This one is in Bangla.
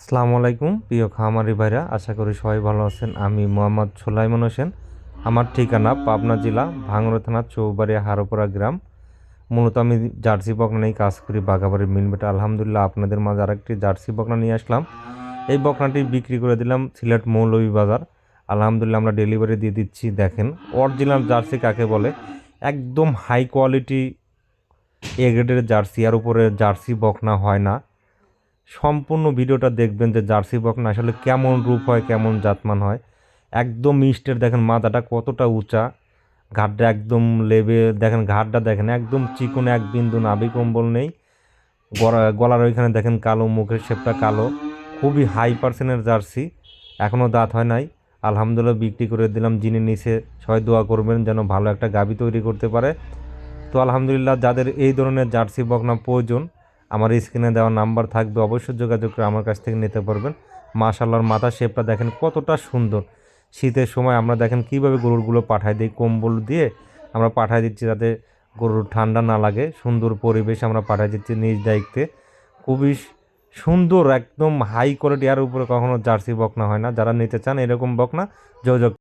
আসসালামু আলাইকুম প্রিয় খামারি ভাইরা, আশা করি সবাই ভালো আছেন। আমি মোহাম্মদ সোলাইমান হোসেন। আমার ঠিকানা পাবনা জেলা ভাঙড়া থানা চৌবাড়িয়া হারোপাড়া গ্রাম। মূলত আমি জার্সি বকনা নিয়ে কাজ করি বাঘাবাড়ির মিলবেটা। আলহামদুলিল্লাহ আপনাদের মাঝে আরেকটি জার্সি বকনা নিয়ে আসলাম। এই বকনাটি বিক্রি করে দিলাম সিলেট মৌলভীবাজার। আলহামদুলিল্লাহ আমরা ডেলিভারি দিয়ে দিচ্ছি। দেখেন অরিজিনাল জার্সি কাকে বলে, একদম হাই কোয়ালিটি এ গ্রেডের জার্সি, আর উপরে জার্সি বকনা হয় না। সম্পূর্ণ ভিডিওটা দেখবেন যে জার্সি বকনা আসলে কেমন রূপ হয়, কেমন জাতমান হয়। একদম মিস্টের, দেখেন মাথাটা কতটা উঁচা, ঘাটটা একদম লেবে, দেখেন ঘাটটা দেখেন একদম চিকন, এক বিন্দু নাভি কম্বল নেই। গলার ওইখানে দেখেন কালো, মুখের শেপটা কালো। খুবই হাই পার্সেন্টের জার্সি, এখনও দাঁত হয় নাই। আলহামদুলিল্লাহ বিক্রি করে দিলাম। যিনি নিচে সবাই দোয়া করবেন যেন ভালো একটা গাভী তৈরি করতে পারে। তো আলহামদুলিল্লাহ যাদের এই ধরনের জার্সি বকনা প্রয়োজন, আমার স্ক্রিনে দেওয়া নাম্বার থাকবে, অবশ্যই যোগাযোগ করে আমার কাছ থেকে নিতে পারবেন। মাশাআল্লাহর মাথা শেপটা দেখেন কতটা সুন্দর। শীতের সময় আমরা দেখেন কীভাবে গরুরগুলো পাঠাই দিই, কম্বল দিয়ে আমরা পাঠাই দিচ্ছি যাতে গরুর ঠান্ডা না লাগে। সুন্দর পরিবেশ আমরা পাঠাই দিচ্ছি নিজ দায়িত্বে। খুবই সুন্দর, একদম হাই কোয়ালিটি। আর উপরে কখনো জার্সি বকনা হয় না। যারা নিতে চান এরকম বকনা যোগাযোগ